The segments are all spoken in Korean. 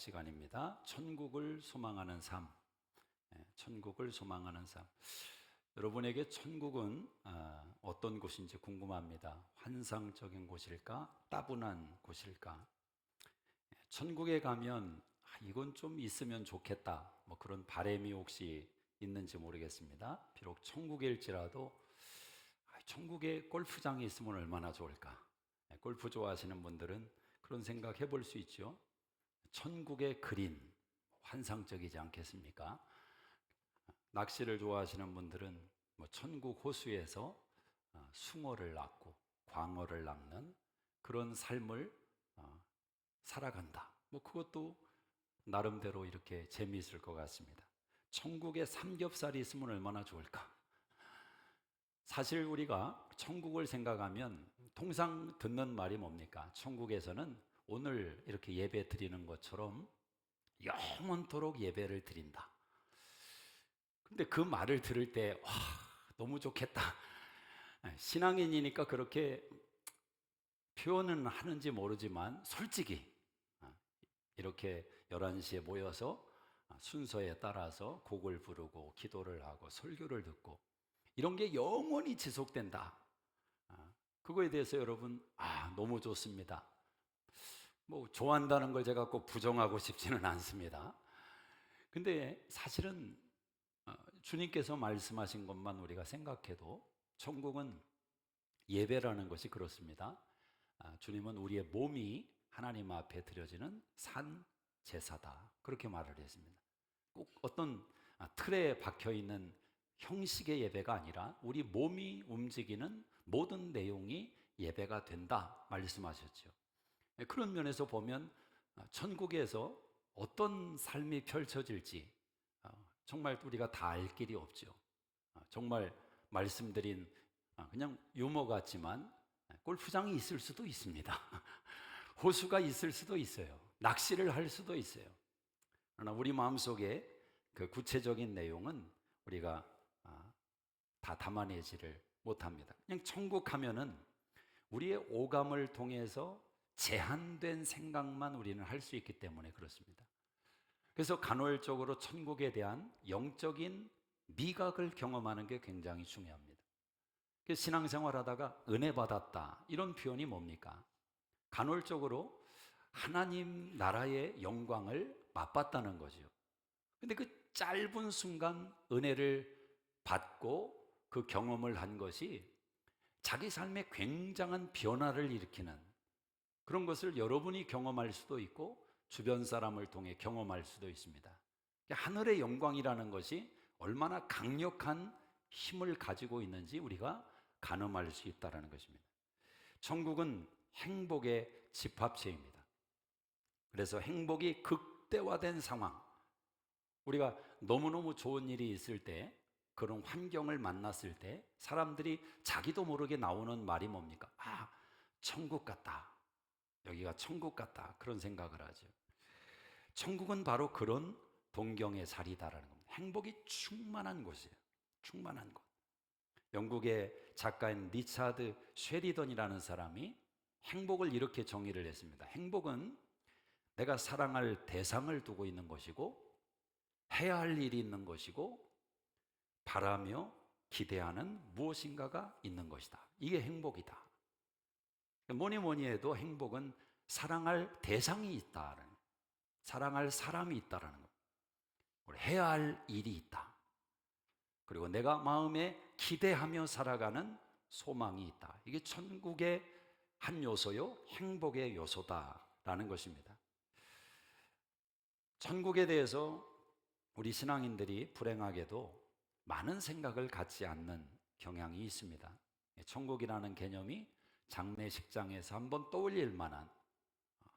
시간입니다. 천국을 소망하는 삶. 천국을 소망하는 삶. 여러분에게 천국은 어떤 곳인지 궁금합니다. 환상적인 곳일까? 따분한 곳일까? 천국에 가면 이건 좀 있으면 좋겠다. 뭐 그런 바람이 혹시 있는지 모르겠습니다. 비록 천국일지라도 천국에 골프장이 있으면 얼마나 좋을까? 골프 좋아하시는 분들은 그런 생각 해볼 수 있죠. 천국의 그림, 환상적이지 않겠습니까? 낚시를 좋아하시는 분들은 뭐 천국 호수에서 숭어를 낚고 광어를 낚는 그런 삶을 살아간다. 뭐 그것도 나름대로 이렇게 재미있을 것 같습니다. 천국에 삼겹살이 있으면 얼마나 좋을까? 사실 우리가 천국을 생각하면 통상 듣는 말이 뭡니까? 천국에서는 오늘 이렇게 예배 드리는 것처럼 영원토록 예배를 드린다. 근데 그 말을 들을 때, 와, 너무 좋겠다. 신앙인이니까 그렇게 표현은 하는지 모르지만 솔직히 이렇게 11시에 모여서 순서에 따라서 곡을 부르고 기도를 하고 설교를 듣고 이런 게 영원히 지속된다. 그거에 대해서 여러분, 너무 좋습니다. 뭐 좋아한다는 걸 제가 꼭 부정하고 싶지는 않습니다. 근데 사실은 주님께서 말씀하신 것만 우리가 생각해도 천국은 예배라는 것이 그렇습니다. 주님은 우리의 몸이 하나님 앞에 드려지는 산 제사다. 그렇게 말을 했습니다. 꼭 어떤 틀에 박혀 있는 형식의 예배가 아니라 우리 몸이 움직이는 모든 내용이 예배가 된다 말씀하셨죠. 그런 면에서 보면 천국에서 어떤 삶이 펼쳐질지 정말 우리가 다 알 길이 없죠. 정말 말씀드린 그냥 유머 같지만 골프장이 있을 수도 있습니다. 호수가 있을 수도 있어요. 낚시를 할 수도 있어요. 그러나 우리 마음속에 그 구체적인 내용은 우리가 다 담아내지를 못합니다. 그냥 천국 하면은 우리의 오감을 통해서 제한된 생각만 우리는 할 수 있기 때문에 그렇습니다. 그래서 간헐적으로 천국에 대한 영적인 미각을 경험하는 게 굉장히 중요합니다. 그래서 신앙생활 하다가 은혜 받았다 이런 표현이 뭡니까? 간헐적으로 하나님 나라의 영광을 맛봤다는 거죠. 근데 그 짧은 순간 은혜를 받고 그 경험을 한 것이 자기 삶에 굉장한 변화를 일으키는 그런 것을 여러분이 경험할 수도 있고 주변 사람을 통해 경험할 수도 있습니다. 하늘의 영광이라는 것이 얼마나 강력한 힘을 가지고 있는지 우리가 가늠할 수 있다는 것입니다. 천국은 행복의 집합체입니다. 그래서 행복이 극대화된 상황, 우리가 너무너무 좋은 일이 있을 때, 그런 환경을 만났을 때 사람들이 자기도 모르게 나오는 말이 뭡니까? 천국 같다. 여기가 천국 같다. 그런 생각을 하죠. 천국은 바로 그런 동경의 자리다라는 겁니다. 행복이 충만한 곳이에요. 충만한 곳. 영국의 작가인 리차드 쉐리던이라는 사람이 행복을 이렇게 정의를 했습니다. 행복은 내가 사랑할 대상을 두고 있는 것이고 해야 할 일이 있는 것이고 바라며 기대하는 무엇인가가 있는 것이다. 이게 행복이다. 뭐니 해도 행복은 사랑할 대상이 있다는, 사랑할 사람이 있다는 것. 우리 해야 할 일이 있다. 그리고 내가 마음에 기대하며 살아가는 소망이 있다. 이게 천국의 한 요소요, 행복의 요소다라는 것입니다. 천국에 대해서 우리 신앙인들이 불행하게도 많은 생각을 갖지 않는 경향이 있습니다. 천국이라는 개념이 장례식장에서 한번 떠올릴 만한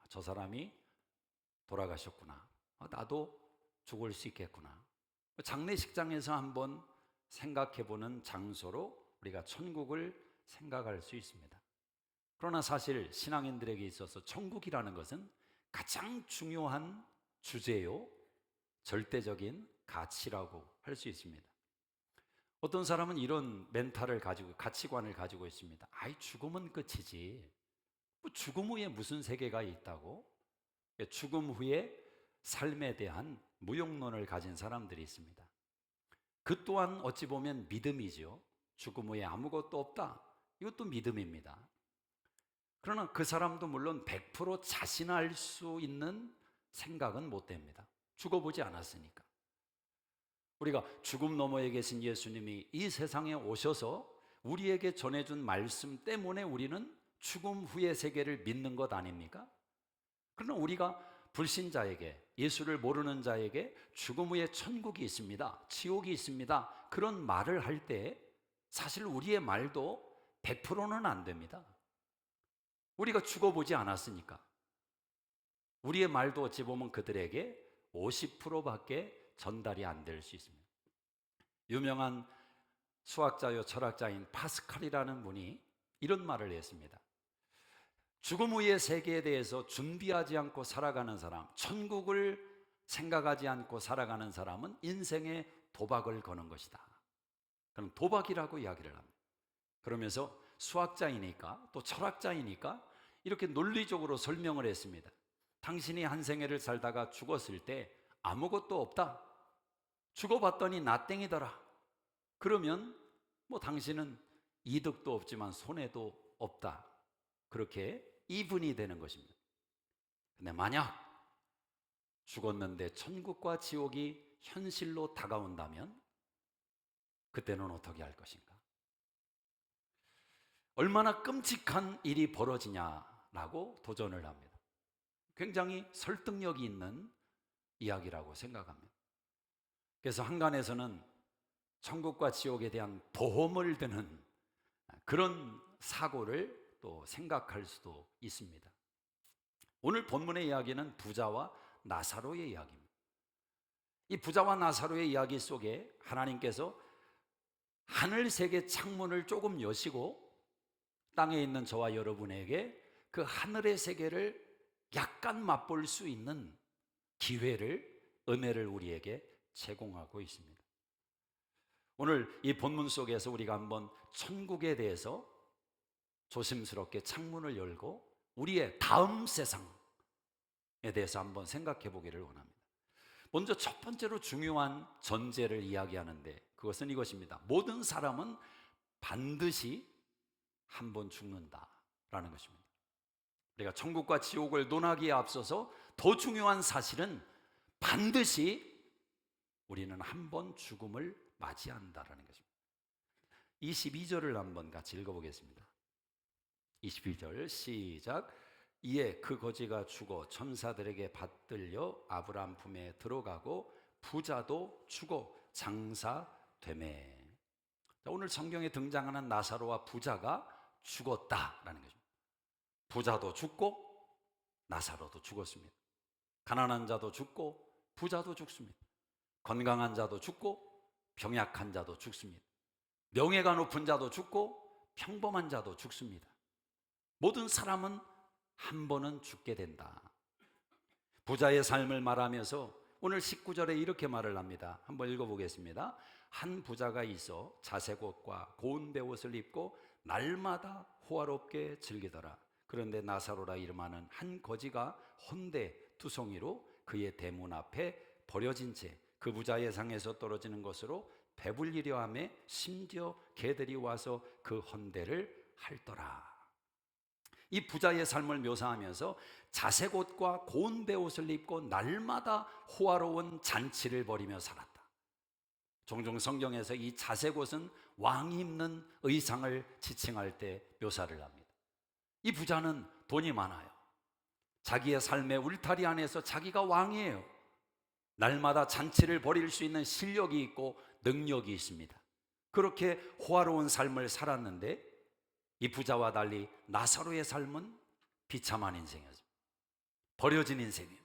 저 사람이 돌아가셨구나. 나도 죽을 수 있겠구나. 장례식장에서 한번 생각해보는 장소로 우리가 천국을 생각할 수 있습니다. 그러나 사실 신앙인들에게 있어서 천국이라는 것은 가장 중요한 주제요, 절대적인 가치라고 할 수 있습니다. 어떤 사람은 이런 멘탈을 가지고, 가치관을 가지고 있습니다. 죽음은 끝이지. 뭐 죽음 후에 무슨 세계가 있다고? 죽음 후에 삶에 대한 무용론을 가진 사람들이 있습니다. 그 또한 어찌 보면 믿음이죠. 죽음 후에 아무것도 없다. 이것도 믿음입니다. 그러나 그 사람도 물론 100% 자신할 수 있는 생각은 못 됩니다. 죽어보지 않았으니까. 우리가 죽음 너머에 계신 예수님이 이 세상에 오셔서 우리에게 전해준 말씀 때문에 우리는 죽음 후의 세계를 믿는 것 아닙니까? 그러나 우리가 불신자에게, 예수를 모르는 자에게 죽음 후에 천국이 있습니다, 지옥이 있습니다, 그런 말을 할 때 사실 우리의 말도 100%는 안 됩니다. 우리가 죽어보지 않았으니까 우리의 말도 어찌 보면 그들에게 50%밖에 전달이 안 될 수 있습니다. 유명한 수학자요 철학자인 파스칼이라는 분이 이런 말을 했습니다. 죽음 후의 세계에 대해서 준비하지 않고 살아가는 사람, 천국을 생각하지 않고 살아가는 사람은 인생에 도박을 거는 것이다. 그럼 도박이라고 이야기를 합니다. 그러면서 수학자이니까 또 철학자이니까 이렇게 논리적으로 설명을 했습니다. 당신이 한 생애를 살다가 죽었을 때 아무것도 없다, 죽어봤더니 나땡이더라, 그러면 당신은 이득도 없지만 손해도 없다, 그렇게 이분이 되는 것입니다. 근데 만약 죽었는데 천국과 지옥이 현실로 다가온다면 그때는 어떻게 할 것인가? 얼마나 끔찍한 일이 벌어지냐라고 도전을 합니다. 굉장히 설득력이 있는 이야기라고 생각합니다. 그래서 한간에서는 천국과 지옥에 대한 보험을 드는 그런 사고를 또 생각할 수도 있습니다. 오늘 본문의 이야기는 부자와 나사로의 이야기입니다. 이 부자와 나사로의 이야기 속에 하나님께서 하늘세계 창문을 조금 여시고 땅에 있는 저와 여러분에게 그 하늘의 세계를 약간 맛볼 수 있는 기회를, 은혜를 우리에게 제공하고 있습니다. 오늘 이 본문 속에서 우리가 한번 천국에 대해서 조심스럽게 창문을 열고 우리의 다음 세상에 대해서 한번 생각해 보기를 원합니다. 먼저 첫 번째로 중요한 전제를 이야기하는데 그것은 이것입니다. 모든 사람은 반드시 한 번 죽는다라는 것입니다. 우리가 천국과 지옥을 논하기에 앞서서 더 중요한 사실은 반드시 우리는 한 번 죽음을 맞이한다라는 것입니다. 22절을 한번 같이 읽어보겠습니다. 21절 시작. 이에 그 거지가 죽어 천사들에게 받들려 아브라함 품에 들어가고 부자도 죽어 장사되매. 오늘 성경에 등장하는 나사로와 부자가 죽었다라는 거죠. 부자도 죽고 나사로도 죽었습니다. 가난한 자도 죽고 부자도 죽습니다. 건강한 자도 죽고 병약한 자도 죽습니다. 명예가 높은 자도 죽고 평범한 자도 죽습니다. 모든 사람은 한 번은 죽게 된다. 부자의 삶을 말하면서 오늘 19절에 이렇게 말을 합니다. 한번 읽어보겠습니다. 한 부자가 있어 자색 옷과 고운 베옷을 입고 날마다 호화롭게 즐기더라. 그런데 나사로라 이름하는 한 거지가 헌데 투성이로 그의 대문 앞에 버려진 채 그 부자의 상에서 떨어지는 것으로 배불리려 하며 심지어 개들이 와서 그 헌대를 핥더라. 이 부자의 삶을 묘사하면서 자색 옷과 고운 베옷을 입고 날마다 호화로운 잔치를 벌이며 살았다. 종종 성경에서 이 자색 옷은 왕이 입는 의상을 지칭할 때 묘사를 합니다. 이 부자는 돈이 많아요. 자기의 삶의 울타리 안에서 자기가 왕이에요. 날마다 잔치를 벌일 수 있는 실력이 있고 능력이 있습니다. 그렇게 호화로운 삶을 살았는데 이 부자와 달리 나사로의 삶은 비참한 인생이었습니다. 버려진 인생이에요.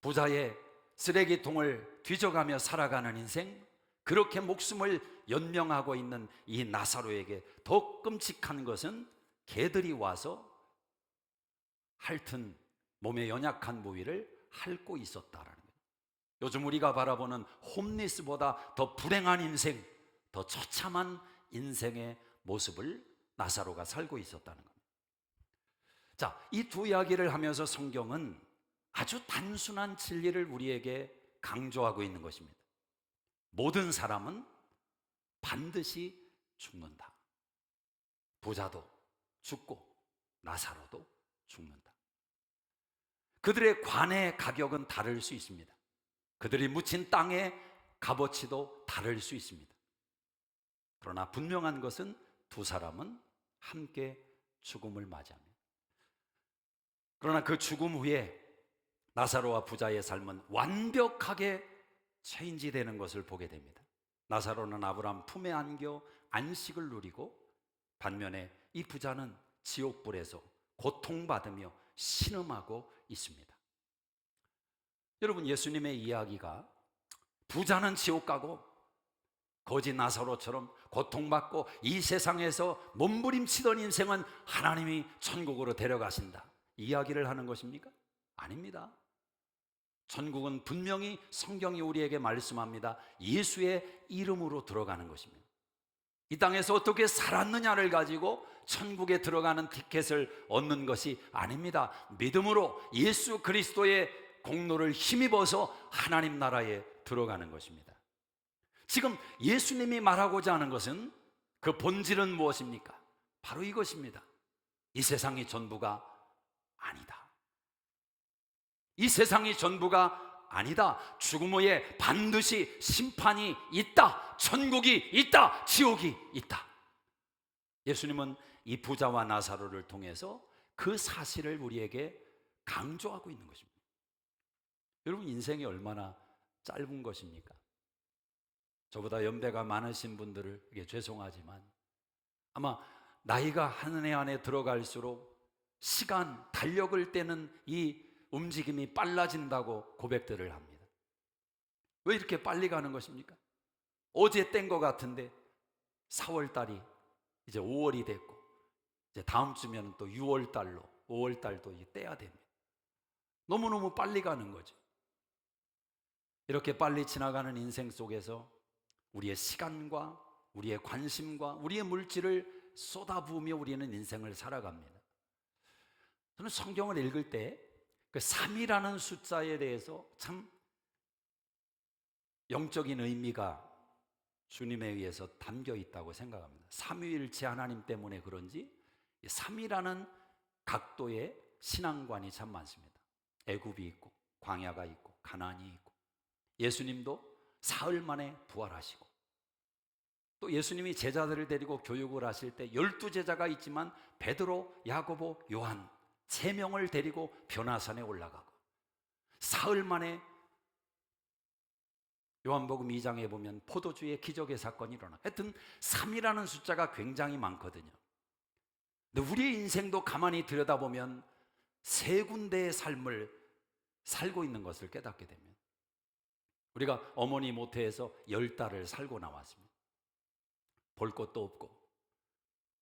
부자의 쓰레기통을 뒤져가며 살아가는 인생, 그렇게 목숨을 연명하고 있는 이 나사로에게 더 끔찍한 것은 개들이 와서 핥은 몸의 연약한 부위를 핥고 있었다라는 거예요. 요즘 우리가 바라보는 홈리스보다 더 불행한 인생, 더 처참한 인생의 모습을 나사로가 살고 있었다는 겁니다. 자, 이 두 이야기를 하면서 성경은 아주 단순한 진리를 우리에게 강조하고 있는 것입니다. 모든 사람은 반드시 죽는다. 부자도 죽고 나사로도 죽는다. 그들의 관의 가격은 다를 수 있습니다. 그들이 묻힌 땅의 값어치도 다를 수 있습니다. 그러나 분명한 것은 두 사람은 함께 죽음을 맞이합니다. 그러나 그 죽음 후에 나사로와 부자의 삶은 완벽하게 체인지되는 것을 보게 됩니다. 나사로는 아브라함 품에 안겨 안식을 누리고, 반면에 이 부자는 지옥불에서 고통받으며 신음하고 있습니다. 여러분, 예수님의 이야기가 부자는 지옥 가고 거지 나사로처럼 고통받고 이 세상에서 몸부림치던 인생은 하나님이 천국으로 데려가신다, 이야기를 하는 것입니까? 아닙니다. 천국은 분명히 성경이 우리에게 말씀합니다. 예수의 이름으로 들어가는 것입니다. 이 땅에서 어떻게 살았느냐를 가지고 천국에 들어가는 티켓을 얻는 것이 아닙니다. 믿음으로 예수 그리스도의 공로를 힘입어서 하나님 나라에 들어가는 것입니다. 지금 예수님이 말하고자 하는 것은, 그 본질은 무엇입니까? 바로 이것입니다. 이 세상이 전부가 아니다. 이 세상이 전부가 아니다. 죽음 후에 반드시 심판이 있다. 천국이 있다. 지옥이 있다. 예수님은 이 부자와 나사로를 통해서 그 사실을 우리에게 강조하고 있는 것입니다. 여러분, 인생이 얼마나 짧은 것입니까? 저보다 연배가 많으신 분들에게 죄송하지만 아마 나이가 한 해 안에 들어갈수록 시간, 달력을 떼는 이 움직임이 빨라진다고 고백들을 합니다. 왜 이렇게 빨리 가는 것입니까? 어제 뗀 것 같은데 4월 달이 이제 5월이 됐고, 이제 다음 주면 또 6월 달로 5월 달도 이제 떼야 됩니다. 너무너무 빨리 가는 거죠. 이렇게 빨리 지나가는 인생 속에서 우리의 시간과 우리의 관심과 우리의 물질을 쏟아부으며 우리는 인생을 살아갑니다. 저는 성경을 읽을 때 그 3이라는 숫자에 대해서 참 영적인 의미가 주님에 의해서 담겨 있다고 생각합니다. 삼위일체 하나님 때문에 그런지 3이라는 각도의 신앙관이 참 많습니다. 애굽이 있고 광야가 있고 가나안이 있고, 예수님도 사흘 만에 부활하시고, 또 예수님이 제자들을 데리고 교육을 하실 때 12제자가 있지만 베드로, 야고보, 요한 3명을 데리고 변화산에 올라가고, 사흘 만에 요한복음 2장에 보면 포도주의 기적의 사건이 일어나. 하여튼 3이라는 숫자가 굉장히 많거든요. 근데 우리의 인생도 가만히 들여다보면 세 군데의 삶을 살고 있는 것을 깨닫게 됩니다. 우리가 어머니 모태에서 10달을 살고 나왔습니다. 볼 것도 없고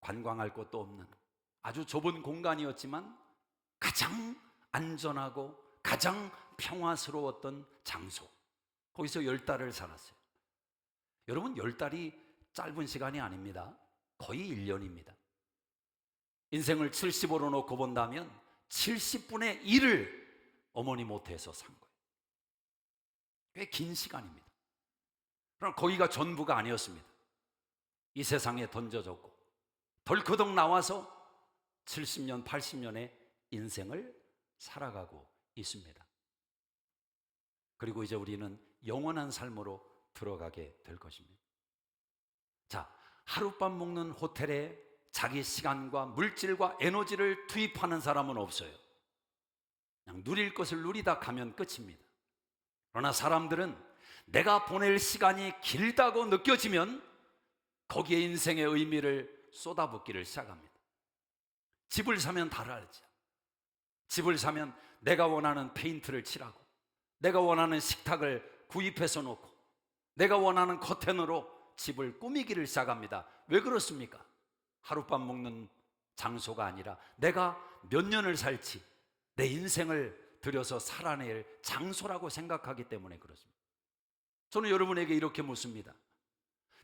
관광할 것도 없는 아주 좁은 공간이었지만 가장 안전하고 가장 평화스러웠던 장소, 거기서 10달을 살았어요. 여러분, 10달이 짧은 시간이 아닙니다. 거의 1년입니다. 인생을 70으로 놓고 본다면 70분의 1을 어머니 모태에서 산 거예요. 꽤 긴 시간입니다. 그러나 거기가 전부가 아니었습니다. 이 세상에 던져졌고 덜커덕 나와서 70년, 80년의 인생을 살아가고 있습니다. 그리고 이제 우리는 영원한 삶으로 들어가게 될 것입니다. 자, 하룻밤 묵는 호텔에 자기 시간과 물질과 에너지를 투입하는 사람은 없어요. 그냥 누릴 것을 누리다 가면 끝입니다. 그러나 사람들은 내가 보낼 시간이 길다고 느껴지면 거기에 인생의 의미를 쏟아붓기를 시작합니다. 집을 사면 다 알죠. 집을 사면 내가 원하는 페인트를 칠하고, 내가 원하는 식탁을 구입해서 놓고, 내가 원하는 커튼으로 집을 꾸미기를 시작합니다. 왜 그렇습니까? 하룻밤 먹는 장소가 아니라 내가 몇 년을 살지, 내 인생을 들여서 살아낼 장소라고 생각하기 때문에 그렇습니다. 저는 여러분에게 이렇게 묻습니다.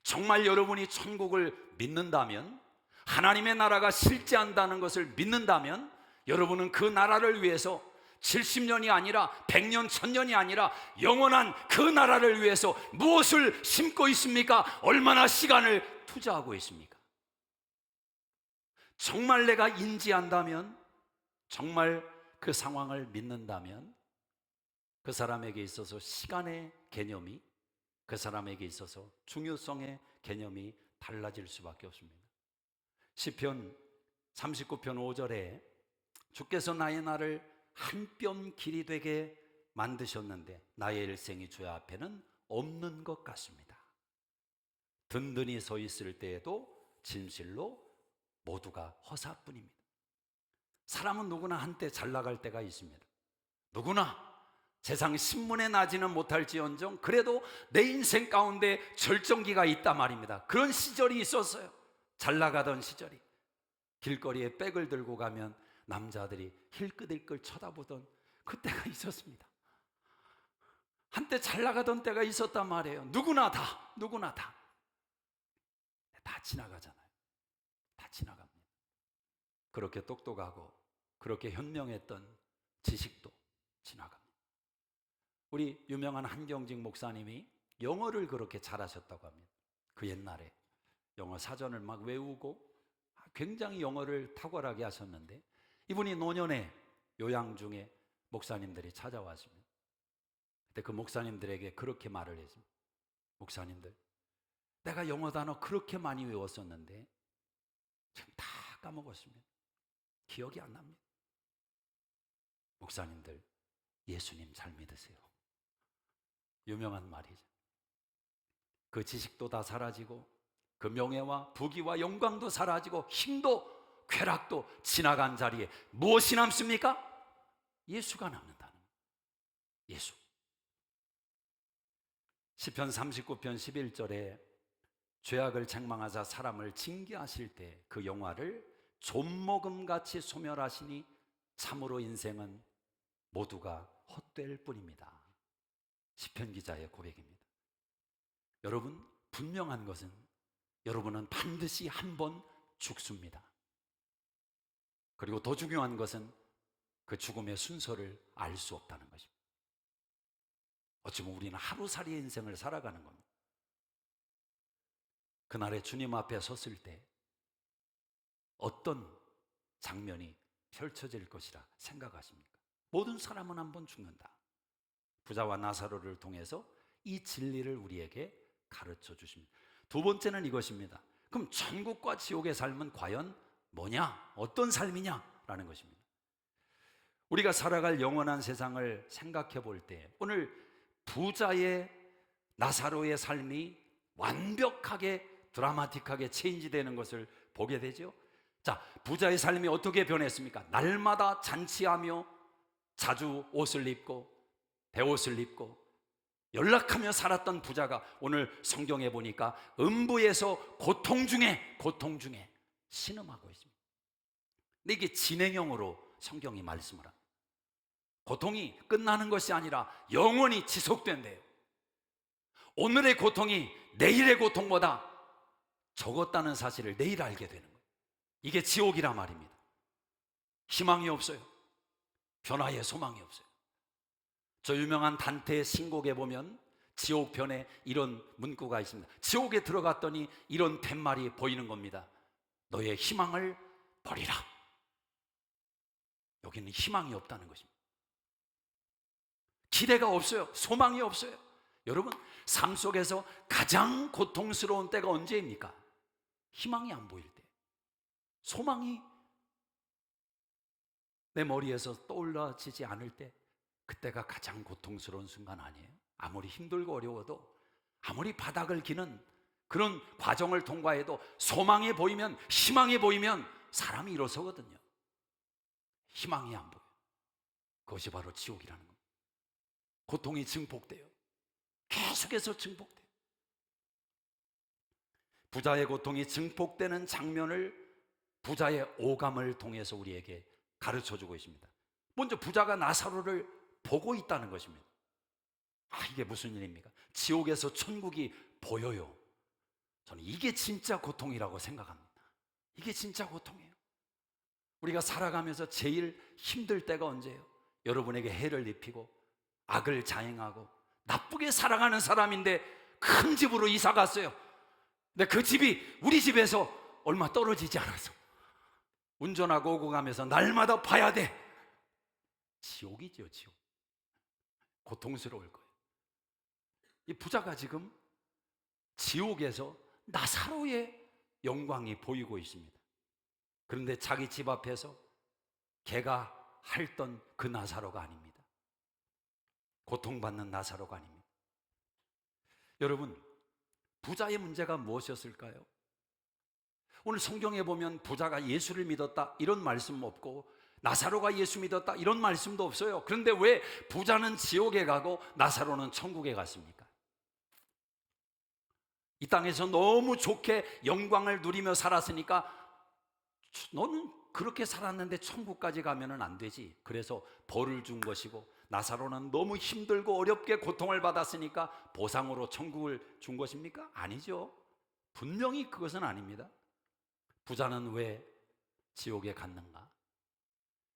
정말 여러분이 천국을 믿는다면, 하나님의 나라가 실제한다는 것을 믿는다면, 여러분은 그 나라를 위해서 70년이 아니라 100년, 1000년이 아니라 영원한 그 나라를 위해서 무엇을 심고 있습니까? 얼마나 시간을 투자하고 있습니까? 정말 내가 인지한다면, 정말 그 상황을 믿는다면 그 사람에게 있어서 시간의 개념이, 그 사람에게 있어서 중요성의 개념이 달라질 수밖에 없습니다. 시편 39편 5절에 주께서 나의 날을 한 뼘 길이 되게 만드셨는데 나의 일생이 주의 앞에는 없는 것 같습니다. 든든히 서 있을 때에도 진실로 모두가 허사뿐입니다. 사람은 누구나 한때 잘 나갈 때가 있습니다. 누구나 세상 신문에 나지는 못할지언정 그래도 내 인생 가운데 절정기가 있단 말입니다. 그런 시절이 있었어요. 잘 나가던 시절이. 길거리에 백을 들고 가면 남자들이 힐끗힐끗 쳐다보던 그때가 있었습니다. 한때 잘 나가던 때가 있었단 말이에요. 누구나 다 지나가잖아요. 다 지나갑니다. 그렇게 똑똑하고 그렇게 현명했던 지식도 지나갑니다. 우리 유명한 한경직 목사님이 영어를 그렇게 잘하셨다고 합니다. 그 옛날에 영어 사전을 막 외우고 굉장히 영어를 탁월하게 하셨는데, 이분이 노년에 요양 중에 목사님들이 찾아왔습니다. 그때 그 목사님들에게 그렇게 말을 했습니다. 목사님들, 내가 영어 단어 그렇게 많이 외웠었는데 지금 다 까먹었습니다. 기억이 안 납니다. 목사님들, 예수님 잘 믿으세요. 유명한 말이죠. 그 지식도 다 사라지고 그 명예와 부귀와 영광도 사라지고 힘도 쾌락도 지나간 자리에 무엇이 남습니까? 예수가 남는다는 거예요. 예수. 시편 39편 11절에 죄악을 책망하사 사람을 징계하실 때 그 영화를 좀먹음같이 소멸하시니 참으로 인생은 모두가 헛될 뿐입니다. 시편 기자의 고백입니다. 여러분, 분명한 것은 여러분은 반드시 한 번 죽습니다. 그리고 더 중요한 것은 그 죽음의 순서를 알 수 없다는 것입니다. 어찌보면 우리는 하루살이의 인생을 살아가는 겁니다. 그날에 주님 앞에 섰을 때 어떤 장면이 펼쳐질 것이라 생각하십니까? 모든 사람은 한 번 죽는다. 부자와 나사로를 통해서 이 진리를 우리에게 가르쳐 주십니다. 두 번째는 이것입니다. 그럼 천국과 지옥의 삶은 과연 뭐냐? 어떤 삶이냐? 라는 것입니다. 우리가 살아갈 영원한 세상을 생각해 볼 때 오늘 부자의 나사로의 삶이 완벽하게 드라마틱하게 체인지되는 것을 보게 되죠. 자, 부자의 삶이 어떻게 변했습니까? 날마다 잔치하며 자주 옷을 입고 베옷을 입고 연락하며 살았던 부자가 오늘 성경에 보니까 음부에서 고통 중에 신음하고 있습니다. 근데 이게 진행형으로 성경이 말씀을 합니다. 고통이 끝나는 것이 아니라 영원히 지속된대요. 오늘의 고통이 내일의 고통보다 적었다는 사실을 내일 알게 되는 거예요. 이게 지옥이란 말입니다. 희망이 없어요. 변화의 소망이 없어요. 저 유명한 단테의 신곡에 보면 지옥편에 이런 문구가 있습니다. 지옥에 들어갔더니 이런 팻말이 보이는 겁니다. 너의 희망을 버리라. 여기는 희망이 없다는 것입니다. 기대가 없어요. 소망이 없어요. 여러분, 삶 속에서 가장 고통스러운 때가 언제입니까? 희망이 안 보일 때, 소망이 내 머리에서 떠올라지지 않을 때, 그때가 가장 고통스러운 순간 아니에요? 아무리 힘들고 어려워도, 아무리 바닥을 기는 그런 과정을 통과해도 소망이 보이면, 희망이 보이면 사람이 일어서거든요. 희망이 안 보여요. 그것이 바로 지옥이라는 겁니다. 고통이 증폭돼요. 계속해서 증폭돼요. 부자의 고통이 증폭되는 장면을 부자의 오감을 통해서 우리에게 가르쳐주고 있습니다. 먼저 부자가 나사로를 보고 있다는 것입니다. 이게 무슨 일입니까? 지옥에서 천국이 보여요. 저는 이게 진짜 고통이라고 생각합니다. 이게 진짜 고통이에요. 우리가 살아가면서 제일 힘들 때가 언제예요? 여러분에게 해를 입히고 악을 자행하고 나쁘게 살아가는 사람인데 큰 집으로 이사 갔어요. 근데 그 집이 우리 집에서 얼마 떨어지지 않아서 운전하고 오고 가면서 날마다 봐야 돼. 지옥이죠, 지옥. 고통스러울 거예요. 이 부자가 지금 지옥에서 나사로의 영광이 보이고 있습니다. 그런데 자기 집 앞에서 개가 핥던 그 나사로가 아닙니다. 고통받는 나사로가 아닙니다. 여러분, 부자의 문제가 무엇이었을까요? 오늘 성경에 보면 부자가 예수를 믿었다 이런 말씀 없고 나사로가 예수 믿었다 이런 말씀도 없어요. 그런데 왜 부자는 지옥에 가고 나사로는 천국에 갔습니까? 이 땅에서 너무 좋게 영광을 누리며 살았으니까 너는 그렇게 살았는데 천국까지 가면은 안 되지. 그래서 벌을 준 것이고, 나사로는 너무 힘들고 어렵게 고통을 받았으니까 보상으로 천국을 준 것입니까? 아니죠. 분명히 그것은 아닙니다. 부자는 왜 지옥에 갔는가?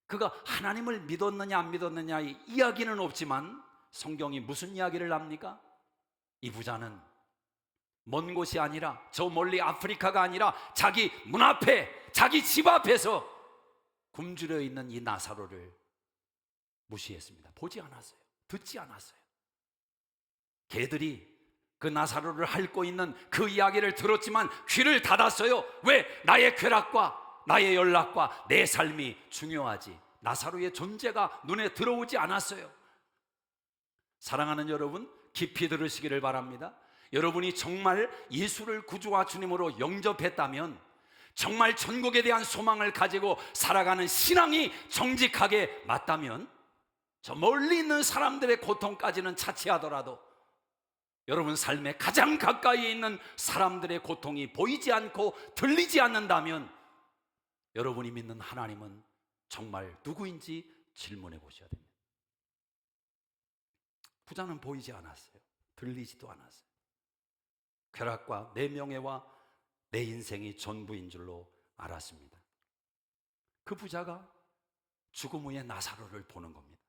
그가 하나님을 믿었느냐 안 믿었느냐 이야기는 없지만 성경이 무슨 이야기를 합니까? 이 부자는 먼 곳이 아니라 저 멀리 아프리카가 아니라 자기 문 앞에, 자기 집 앞에서 굶주려 있는 이 나사로를 무시했습니다. 보지 않았어요. 듣지 않았어요. 개들이 그 나사로를 핥고 있는 그 이야기를 들었지만 귀를 닫았어요. 왜? 나의 쾌락과 나의 연락과 내 삶이 중요하지. 나사로의 존재가 눈에 들어오지 않았어요. 사랑하는 여러분, 깊이 들으시기를 바랍니다. 여러분이 정말 예수를 구주와 주님으로 영접했다면, 정말 천국에 대한 소망을 가지고 살아가는 신앙이 정직하게 맞다면, 저 멀리 있는 사람들의 고통까지는 차치하더라도 여러분 삶의 가장 가까이에 있는 사람들의 고통이 보이지 않고 들리지 않는다면 여러분이 믿는 하나님은 정말 누구인지 질문해 보셔야 됩니다. 부자는 보이지 않았어요. 들리지도 않았어요. 쾌락과 내 명예와 내 인생이 전부인 줄로 알았습니다. 그 부자가 죽음 후에 나사로를 보는 겁니다.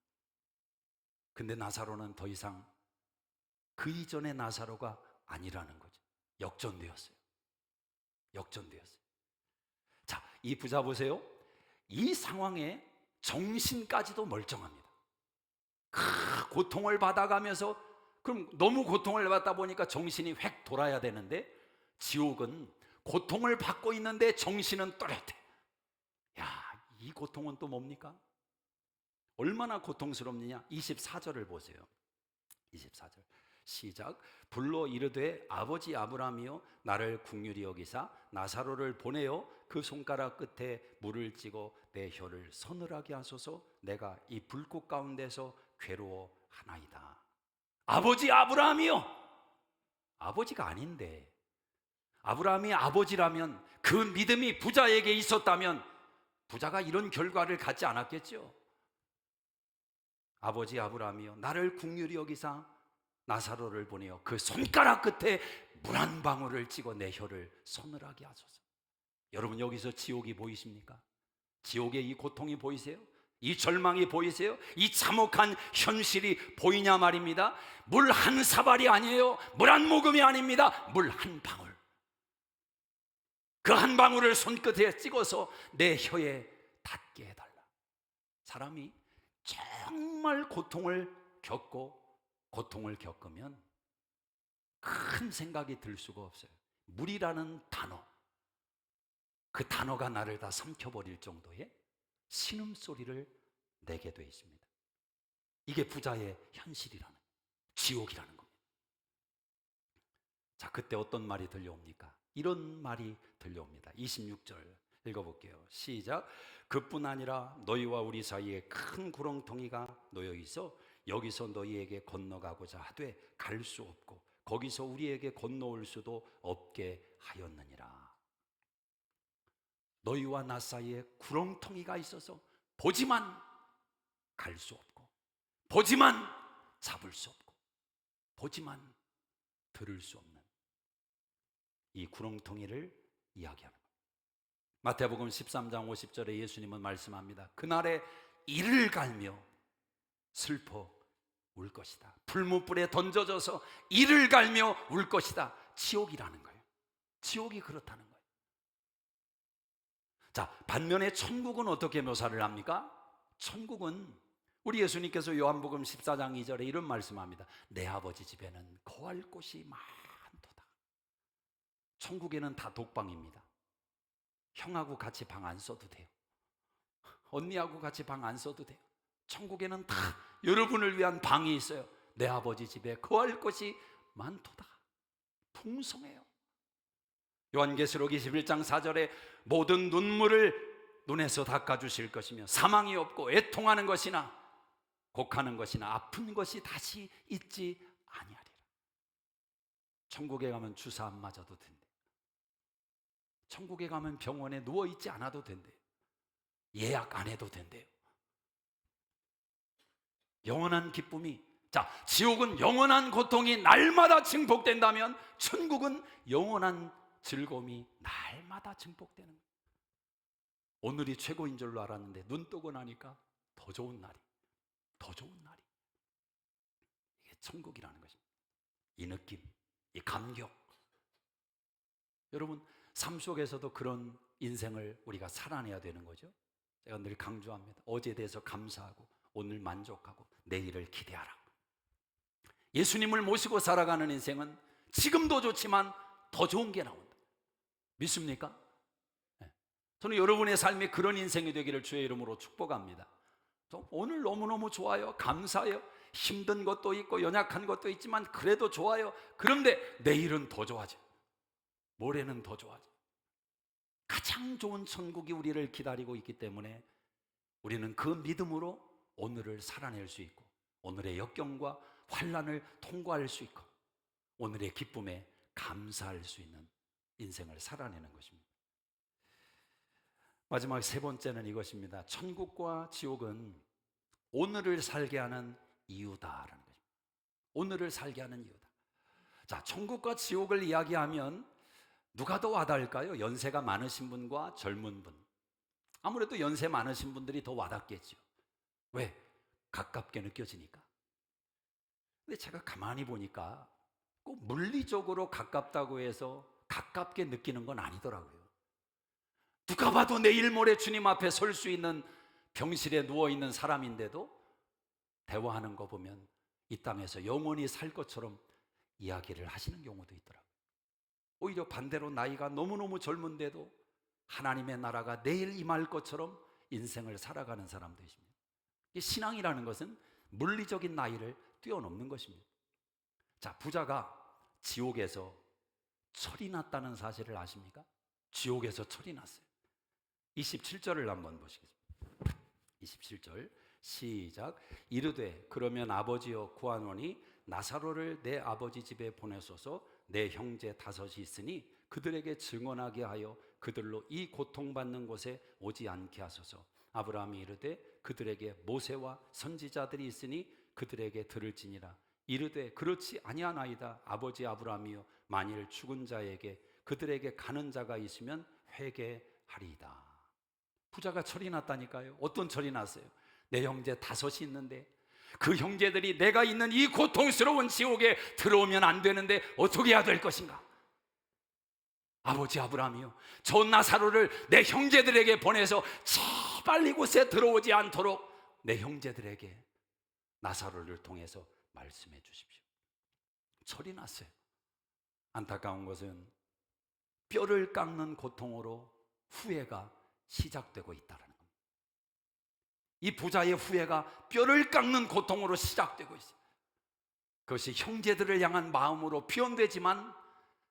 근데 나사로는 더 이상 그 이전의 나사로가 아니라는 거죠. 역전되었어요. 역전되었어요. 자, 이 부자 보세요. 이 상황에 정신까지도 멀쩡합니다. 고통을 받아가면서, 그럼 너무 고통을 받다 보니까 정신이 획 돌아야 되는데, 지옥은 고통을 받고 있는데 정신은 또렷해. 야, 이 고통은 또 뭡니까? 얼마나 고통스럽느냐? 24절을 보세요. 24절 시작. 불러 이르되 아버지 아브라함이여 나를 긍휼히 여기사 나사로를 보내어 그 손가락 끝에 물을 찌고 내 혀를 서늘하게 하소서. 내가 이 불꽃 가운데서 괴로워하나이다. 아버지 아브라함이요. 아버지가 아닌데, 아브라함이 아버지라면, 그 믿음이 부자에게 있었다면 부자가 이런 결과를 갖지 않았겠죠. 아버지 아브라함이여 나를 긍휼히 여기사 나사로를 보내어 그 손가락 끝에 물 한 방울을 찌고 내 혀를 서늘하게 하소서. 여러분, 여기서 지옥이 보이십니까? 지옥의 이 고통이 보이세요? 이 절망이 보이세요? 이 참혹한 현실이 보이냐 말입니다. 물 한 사발이 아니에요. 물 한 모금이 아닙니다. 물 한 방울. 그 한 방울을 손끝에 찍어서 내 혀에 닿게 해달라. 사람이 정말 고통을 겪고 고통을 겪으면 큰 생각이 들 수가 없어요. 물이라는 단어, 그 단어가 나를 다 삼켜버릴 정도의 신음소리를 내게 돼 있습니다. 이게 부자의 현실이라는, 지옥이라는 겁니다. 자, 그때 어떤 말이 들려옵니까? 이런 말이 들려옵니다. 26절 읽어볼게요. 시작. 그뿐 아니라 너희와 우리 사이에 큰 구렁텅이가 놓여 있어 여기서 너희에게 건너가고자 하되 갈 수 없고 거기서 우리에게 건너올 수도 없게 하였느니라. 너희와 나 사이에 구렁텅이가 있어서 보지만 갈 수 없고, 보지만 잡을 수 없고, 보지만 들을 수 없는 이 구렁텅이를 이야기하는 겁니다. 마태복음 13장 50절에 예수님은 말씀합니다. 그날에 이를 갈며 슬퍼 울 것이다. 풀무불에 던져져서 이를 갈며 울 것이다. 지옥이라는 거예요. 지옥이 그렇다는 거예요. 자, 반면에 천국은 어떻게 묘사를 합니까? 천국은 우리 예수님께서 요한복음 14장 2절에 이런 말씀합니다. 내 아버지 집에는 거할 곳이 많도다. 천국에는 다 독방입니다. 형하고 같이 방 안 써도 돼요. 언니하고 같이 방 안 써도 돼요. 천국에는 다 여러분을 위한 방이 있어요. 내 아버지 집에 거할 곳이 많도다. 풍성해요. 요한계시록 21장 4절에 모든 눈물을 눈에서 닦아주실 것이며 사망이 없고 애통하는 것이나 곡하는 것이나 아픈 것이 다시 있지 아니하리라. 천국에 가면 주사 안 맞아도 된대. 천국에 가면 병원에 누워있지 않아도 된대요. 예약 안 해도 된대요. 영원한 기쁨이, 자, 지옥은 영원한 고통이 날마다 증폭된다면 천국은 영원한 즐거움이 날마다 증폭되는 거예요. 오늘이 최고인 줄로 알았는데 눈 뜨고 나니까 더 좋은 날이, 더 좋은 날이. 이게 천국이라는 것입니다. 이 느낌, 이 감격. 여러분, 삶 속에서도 그런 인생을 우리가 살아내야 되는 거죠. 제가 늘 강조합니다. 어제에 대해서 감사하고 오늘 만족하고 내일을 기대하라. 예수님을 모시고 살아가는 인생은 지금도 좋지만 더 좋은 게 나온다. 믿습니까? 네. 저는 여러분의 삶이 그런 인생이 되기를 주의 이름으로 축복합니다. 오늘 너무너무 좋아요. 감사해요. 힘든 것도 있고 연약한 것도 있지만 그래도 좋아요. 그런데 내일은 더 좋아져. 모레는 더 좋아져. 가장 좋은 천국이 우리를 기다리고 있기 때문에 우리는 그 믿음으로 오늘을 살아낼 수 있고 오늘의 역경과 환난을 통과할 수 있고 오늘의 기쁨에 감사할 수 있는 인생을 살아내는 것입니다. 마지막 세 번째는 이것입니다. 천국과 지옥은 오늘을 살게 하는 이유다라는 것입니다. 오늘을 살게 하는 이유다. 자, 천국과 지옥을 이야기하면 누가 더 와닿을까요? 연세가 많으신 분과 젊은 분. 아무래도 연세 많으신 분들이 더 와닿겠죠. 왜? 가깝게 느껴지니까. 근데 제가 가만히 보니까 꼭 물리적으로 가깝다고 해서 가깝게 느끼는 건 아니더라고요. 누가 봐도 내일 모레 주님 앞에 설 수 있는 병실에 누워있는 사람인데도 대화하는 거 보면 이 땅에서 영원히 살 것처럼 이야기를 하시는 경우도 있더라고요. 오히려 반대로 나이가 너무너무 젊은데도 하나님의 나라가 내일 임할 것처럼 인생을 살아가는 사람도 있습니다. 신앙이라는 것은 물리적인 나이를 뛰어넘는 것입니다. 자, 부자가 지옥에서 철이 났다는 사실을 아십니까? 지옥에서 철이 났어요. 27절을 한번 보시겠습니다. 27절 시작. 이르되 그러면 아버지여 구하노니 나사로를 내 아버지 집에 보내소서. 내 형제 다섯이 있으니 그들에게 증언하게 하여 그들로 이 고통받는 곳에 오지 않게 하소서. 아브라함이 이르되 그들에게 모세와 선지자들이 있으니 그들에게 들을지니라. 이르되 그렇지 아니하나이다. 아버지 아브라함이여 만일 죽은 자에게 그들에게 가는 자가 있으면 회개하리이다. 부자가 철이 났다니까요. 어떤 철이 났어요? 내 형제 다섯이 있는데 그 형제들이 내가 있는 이 고통스러운 지옥에 들어오면 안 되는데 어떻게 해야 될 것인가? 아버지 아브라함이요, 저 나사로를 내 형제들에게 보내서 제발 이곳에 들어오지 않도록 내 형제들에게 나사로를 통해서 말씀해 주십시오. 철이 났어요. 안타까운 것은 뼈를 깎는 고통으로 후회가 시작되고 있다는 겁니다. 이 부자의 후회가 뼈를 깎는 고통으로 시작되고 있어요. 그것이 형제들을 향한 마음으로 표현되지만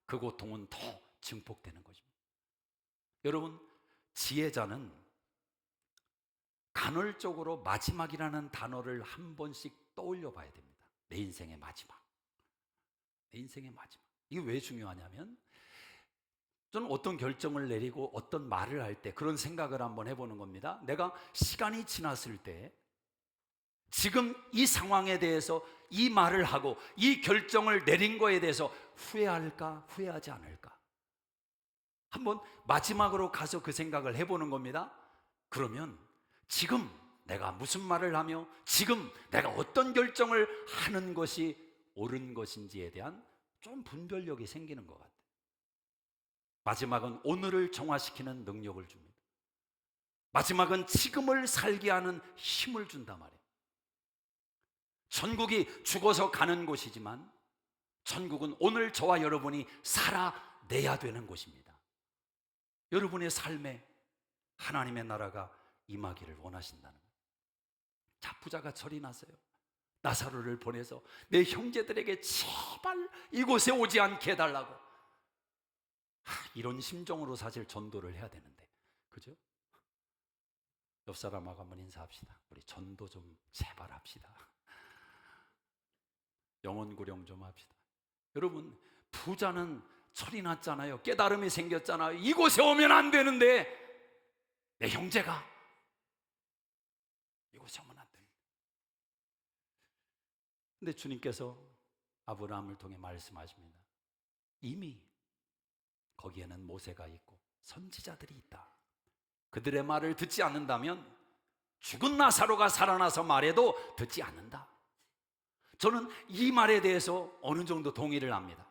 그 고통은 더 증폭되는 것입니다. 여러분, 지혜자는 간헐적으로 마지막이라는 단어를 한 번씩 떠올려 봐야 됩니다. 내 인생의 마지막. 내 인생의 마지막. 이게 왜 중요하냐면 저는 어떤 결정을 내리고 어떤 말을 할 때 그런 생각을 한번 해보는 겁니다. 내가 시간이 지났을 때 지금 이 상황에 대해서 이 말을 하고 이 결정을 내린 거에 대해서 후회할까 후회하지 않을까 한번 마지막으로 가서 그 생각을 해보는 겁니다. 그러면 지금 내가 무슨 말을 하며 지금 내가 어떤 결정을 하는 것이 옳은 것인지에 대한 좀 분별력이 생기는 것 같아요. 마지막은 오늘을 정화시키는 능력을 줍니다. 마지막은 지금을 살게 하는 힘을 준단 말이에요. 천국이 죽어서 가는 곳이지만 천국은 오늘 저와 여러분이 살아내야 되는 곳입니다. 여러분의 삶에 하나님의 나라가 임하기를 원하신다는 거예요. 자, 부자가 철이 났어요. 나사로를 보내서 내 형제들에게 제발 이곳에 오지 않게 해달라고. 이런 심정으로 사실 전도를 해야 되는데, 그죠? 옆 사람하고 한번 인사합시다. 우리 전도 좀 제발 합시다. 영혼 구령 좀 합시다. 여러분, 부자는 철이 났잖아요. 깨달음이 생겼잖아요. 이곳에 오면 안 되는데 내 형제가 이곳에 오면 안 됩니다. 근데 주님께서 아브라함을 통해 말씀하십니다. 이미 거기에는 모세가 있고 선지자들이 있다. 그들의 말을 듣지 않는다면 죽은 나사로가 살아나서 말해도 듣지 않는다. 저는 이 말에 대해서 어느 정도 동의를 합니다.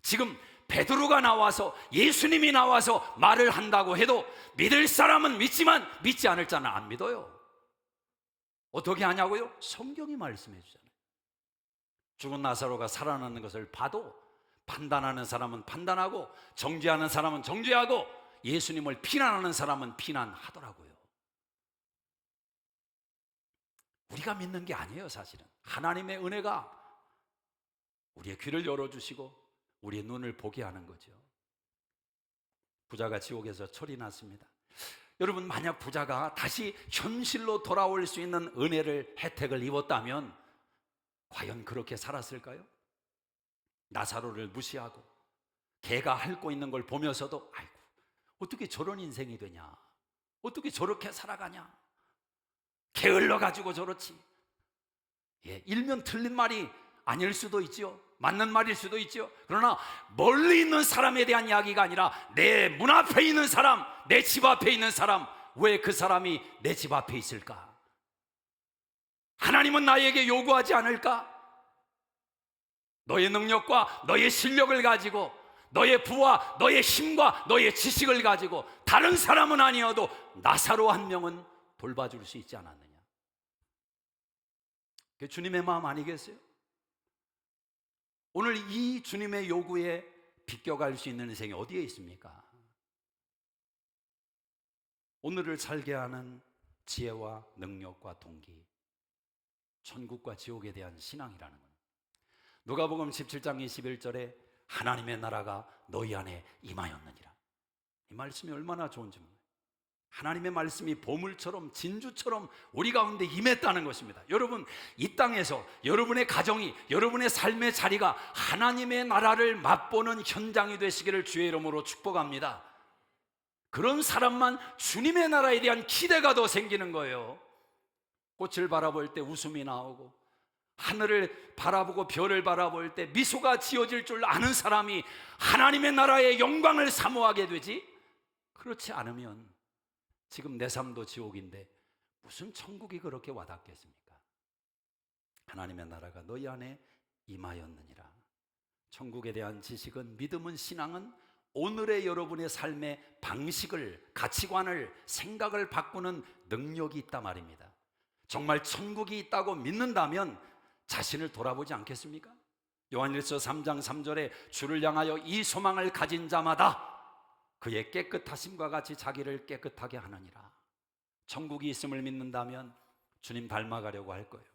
지금 베드로가 나와서 예수님이 나와서 말을 한다고 해도 믿을 사람은 믿지만 믿지 않을 자는 안 믿어요. 어떻게 하냐고요? 성경이 말씀해 주잖아요. 죽은 나사로가 살아나는 것을 봐도 판단하는 사람은 판단하고 정죄하는 사람은 정죄하고 예수님을 비난하는 사람은 비난하더라고요. 우리가 믿는 게 아니에요. 사실은 하나님의 은혜가 우리의 귀를 열어주시고 우리의 눈을 보게 하는 거죠. 부자가 지옥에서 철이 났습니다. 여러분, 만약 부자가 다시 현실로 돌아올 수 있는 은혜를, 혜택을 입었다면 과연 그렇게 살았을까요? 나사로를 무시하고 개가 핥고 있는 걸 보면서도 아이고, 어떻게 저런 인생이 되냐, 어떻게 저렇게 살아가냐, 게을러가지고 저렇지. 일면 틀린 말이 아닐 수도 있죠. 맞는 말일 수도 있죠. 그러나 멀리 있는 사람에 대한 이야기가 아니라 내 문 앞에 있는 사람, 내 집 앞에 있는 사람, 왜 그 사람이 내 집 앞에 있을까? 하나님은 나에게 요구하지 않을까? 너의 능력과 너의 실력을 가지고, 너의 부와 너의 힘과 너의 지식을 가지고 다른 사람은 아니어도 나사로 한 명은 돌봐줄 수 있지 않았느냐? 그게 주님의 마음 아니겠어요? 오늘 이 주님의 요구에 비껴갈 수 있는 인생이 어디에 있습니까? 오늘을 살게 하는 지혜와 능력과 동기, 천국과 지옥에 대한 신앙이라는 겁니다. 누가복음 17장 21절에 하나님의 나라가 너희 안에 임하였느니라. 이 말씀이 얼마나 좋은지 몰라요. 하나님의 말씀이 보물처럼 진주처럼 우리 가운데 임했다는 것입니다. 여러분, 이 땅에서 여러분의 가정이, 여러분의 삶의 자리가 하나님의 나라를 맛보는 현장이 되시기를 주의 이름으로 축복합니다. 그런 사람만 주님의 나라에 대한 기대가 더 생기는 거예요. 꽃을 바라볼 때 웃음이 나오고, 하늘을 바라보고 별을 바라볼 때 미소가 지어질 줄 아는 사람이 하나님의 나라의 영광을 사모하게 되지, 그렇지 않으면 지금 내 삶도 지옥인데 무슨 천국이 그렇게 와닿겠습니까? 하나님의 나라가 너희 안에 임하였느니라. 천국에 대한 지식은, 믿음은, 신앙은 오늘의 여러분의 삶의 방식을, 가치관을, 생각을 바꾸는 능력이 있단 말입니다. 정말 천국이 있다고 믿는다면 자신을 돌아보지 않겠습니까? 요한일서 3장 3절에 주를 향하여 이 소망을 가진 자마다 그의 깨끗하심과 같이 자기를 깨끗하게 하느니라. 천국이 있음을 믿는다면 주님 닮아가려고 할 거예요.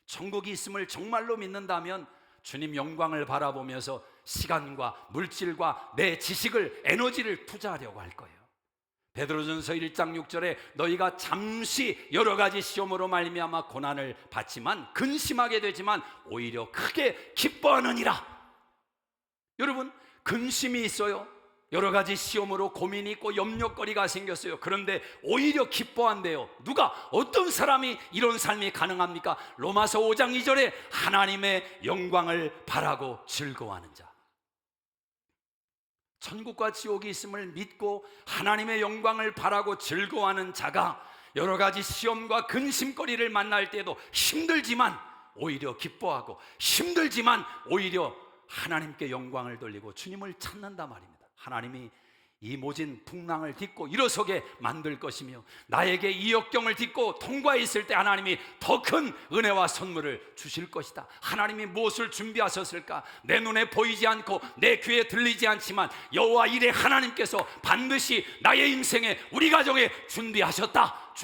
천국이 있음을 정말로 믿는다면 주님 영광을 바라보면서 시간과 물질과 내 지식을, 에너지를 투자하려고 할 거예요. 베드로전서 1장 6절에 너희가 잠시 여러 가지 시험으로 말미암아 고난을 받지만, 근심하게 되지만 오히려 크게 기뻐하느니라. 여러분, 근심이 있어요. 여러 가지 시험으로 고민이 있고 염려거리가 생겼어요. 그런데 오히려 기뻐한대요. 누가, 어떤 사람이 이런 삶이 가능합니까? 로마서 5장 2절에 하나님의 영광을 바라고 즐거워하는 자. 천국과 지옥이 있음을 믿고 하나님의 영광을 바라고 즐거워하는 자가 여러 가지 시험과 근심거리를 만날 때도 힘들지만 오히려 기뻐하고, 힘들지만 오히려 하나님께 영광을 돌리고 주님을 찾는단 말입니다. 하나님이 이 모진 풍랑을 딛고 일어서게 만들 것이며, 나에게 이 역경을 딛고 통과했을 때 하나님이 더 큰 은혜와 선물을 주실 것이다. 하나님이 무엇을 준비하셨을까? 내 눈에 보이지 않고 내 귀에 들리지 않지만 여호와 이레 하나님께서 반드시 나의 인생에, 우리 가정에 준비하셨다.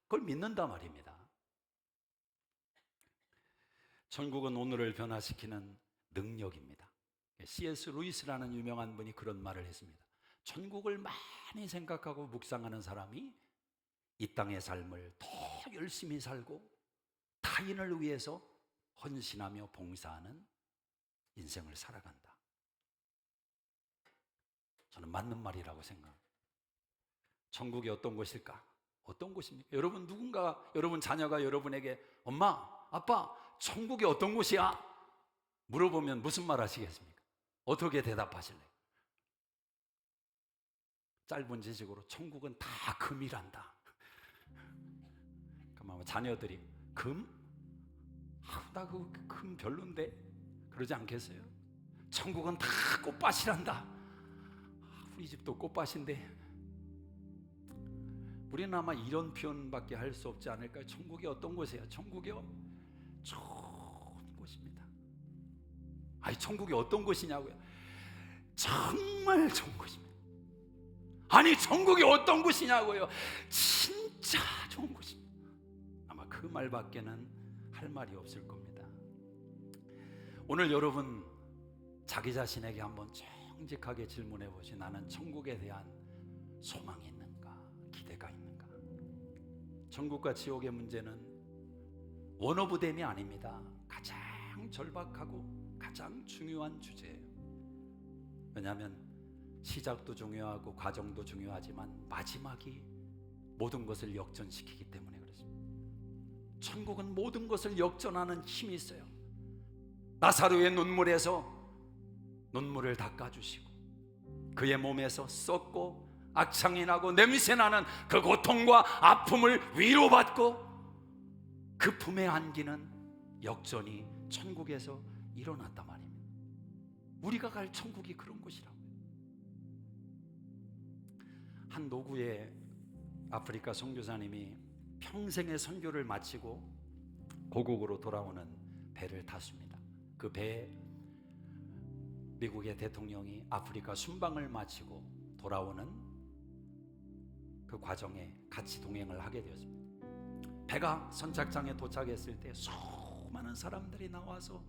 그걸 믿는단 말입니다. 천국은 오늘을 변화시키는 능력입니다. C.S. 루이스라는 유명한 분이 그런 말을 했습니다. 천국을 많이 생각하고 묵상하는 사람이 이 땅의 삶을 더 열심히 살고 타인을 위해서 헌신하며 봉사하는 인생을 살아간다. 저는 맞는 말이라고 생각합니다. 천국이 어떤 곳일까? 어떤 곳입니까? 여러분, 누군가, 여러분 자녀가 여러분에게 엄마, 아빠, 천국이 어떤 곳이야? 물어보면 무슨 말 하시겠습니까? 어떻게 대답하실래요? 짧은 지식으로 천국은 다 금이란다. 그러면 자녀들이 금? 나 그 금 별론데? 그러지 않겠어요? 천국은 다 꽃밭이란다. 우리 집도 꽃밭인데. 우리는 아마 이런 표현밖에 할 수 없지 않을까요? 천국이 어떤 곳이에요? 천국이요? 좋은 곳입니다. 아니, 천국이 어떤 곳이냐고요? 정말 좋은 곳입니다. 아니, 천국이 어떤 곳이냐고요? 진짜 좋은 곳입니다. 아마 그 말밖에는 할 말이 없을 겁니다. 오늘 여러분 자기 자신에게 한번 정직하게 질문해 보시. 나는 천국에 대한 소망이 있는가? 기대가 있는가? 천국과 지옥의 문제는 원어브댐이 아닙니다. 가장 절박하고 가장 중요한 주제예요. 왜냐하면 시작도 중요하고 과정도 중요하지만 마지막이 모든 것을 역전시키기 때문에 그렇습니다. 천국은 모든 것을 역전하는 힘이 있어요. 나사로의 눈물에서 눈물을 닦아주시고, 그의 몸에서 썩고 악창이 나고 냄새나는 그 고통과 아픔을 위로받고 그 품에 안기는 역전이 천국에서 일어났단 말입니다. 우리가 갈 천국이 그런 곳이라고요. 한 노구의 아프리카 선교사님이 평생의 선교를 마치고 고국으로 돌아오는 배를 탔습니다. 그 배에 미국의 대통령이 아프리카 순방을 마치고 돌아오는 그 과정에 같이 동행을 하게 되었습니다. 배가 선착장에 도착했을 때 수많은 사람들이 나와서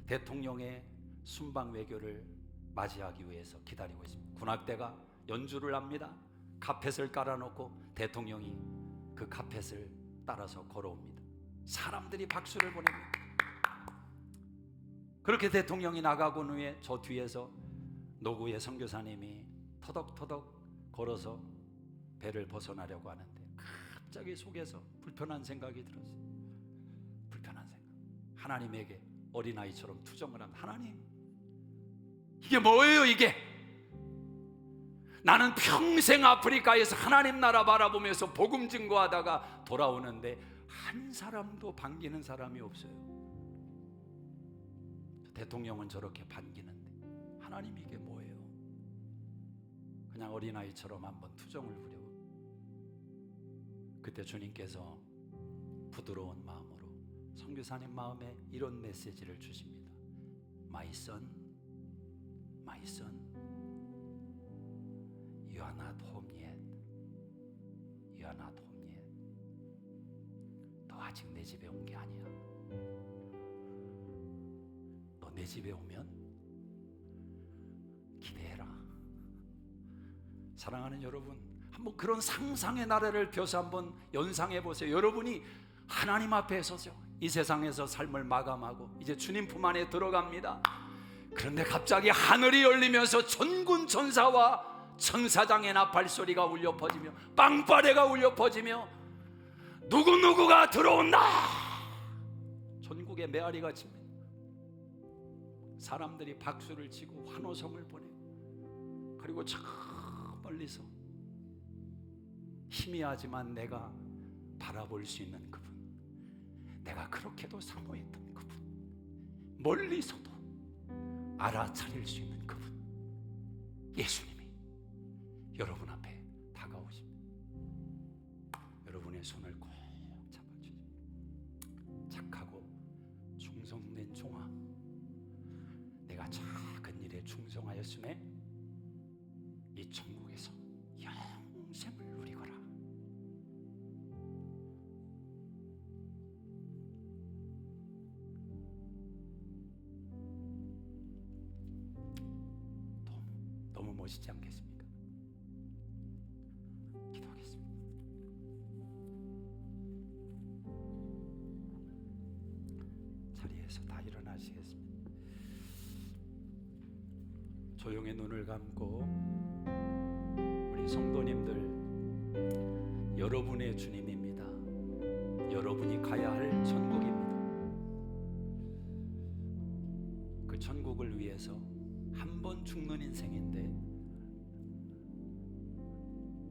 대통령의 순방 외교를 맞이하기 위해서 기다리고 있습니다. 군악대가 연주를 합니다. 카펫을 깔아놓고 대통령이 그 카펫을 따라서 걸어옵니다. 사람들이 박수를 보냅니다. 그렇게 대통령이 나가고 난 후에 저 뒤에서 노구의 선교사님이 터덕터덕 걸어서 배를 벗어나려고 하는데 갑자기 속에서 불편한 생각이 들었어요. 불편한 생각. 하나님에게 어린아이처럼 투정을 합니다. 하나님, 이게 뭐예요 이게? 나는 평생 아프리카에서 하나님 나라 바라보면서 복음 증거하다가 돌아오는데 한 사람도 반기는 사람이 없어요. 대통령은 저렇게 반기는데 하나님 이게 뭐예요? 그냥 어린아이처럼 한번 투정을 부려고. 그때 주님께서 부드러운 마음으로 선교사님 마음에 이런 메시지를 주십니다. My son, my son, you are not home yet. You are not home yet. 너 아직 내 집에 온 게 아니야. 너 내 집에 오면 기대해라. 사랑하는 여러분, 한번 그런 상상의 나라를 펴서 한번 연상해 보세요. 여러분이 하나님 앞에 서서 이 세상에서 삶을 마감하고 이제 주님 품 안에 들어갑니다. 그런데 갑자기 하늘이 열리면서 천군 천사와 천사장의 나팔 소리가 울려 퍼지며 빵빠레가 울려 퍼지며 누구누구가 들어온다. 전국에 메아리가 칩니다. 사람들이 박수를 치고 환호성을 보내고, 그리고 저 멀리서 희미하지만 내가 바라볼 수 있는 그분, 내가 그렇게도 사모했던 그분, 멀리서도 알아차릴 수 있는 그분, 예수님이 여러분 앞에 다가오십니다. 여러분의 손을 꼭 잡아주세요. 착하고 충성된 종아, 내가 작은 일에 충성하였음에 이 천국에서 영생을 누리거라. 너무 멋있지 않겠습니까? 기도하겠습니다. 자리에서 다 일어나시겠습니다. 조용히 눈을 감고 우리 성도님들, 여러분의 주님입니다. 여러분이 가야 할 천국입니다. 그 천국을 위해서 한 번 죽는 인생인데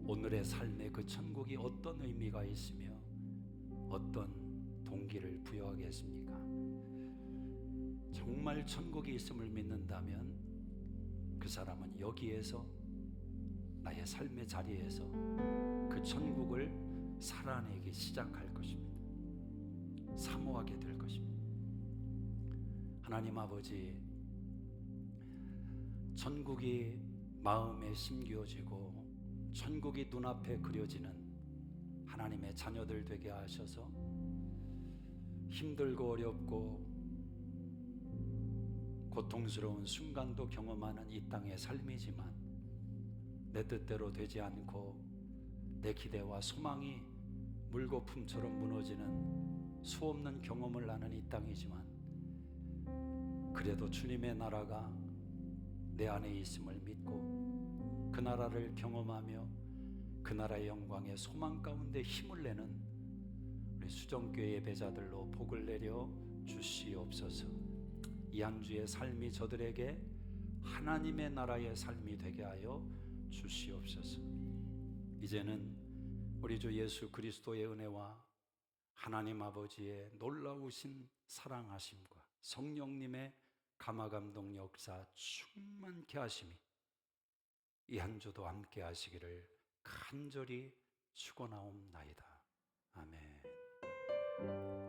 오늘의 삶에 그 천국이 어떤 의미가 있으며 어떤 동기를 부여하겠습니까? 정말 천국이 있음을 믿는다면 그 사람은 여기에서, 나의 삶의 자리에서 그 천국을 살아내기 시작할 것입니다. 사모하게 될 것입니다. 하나님 아버지, 천국이 마음에 심겨지고 천국이 눈앞에 그려지는 하나님의 자녀들 되게 하셔서 힘들고 어렵고 고통스러운 순간도 경험하는 이 땅의 삶이지만 내 뜻대로 되지 않고 내 기대와 소망이 물거품처럼 무너지는 수없는 경험을 하는 이 땅이지만 그래도 주님의 나라가 내 안에 있음을 믿고 그 나라를 경험하며 그 나라의 영광의 소망 가운데 힘을 내는 우리 수정교회 예배자들로 복을 내려 주시옵소서. 이 한 주의 삶이 저들에게 하나님의 나라의 삶이 되게 하여 주시옵소서. 이제는 우리 주 예수 그리스도의 은혜와 하나님 아버지의 놀라우신 사랑하심과 성령님의 감화감동 역사 충만케 하심이 이 한 주도 함께 하시기를 간절히 축원하옵나이다. 아멘.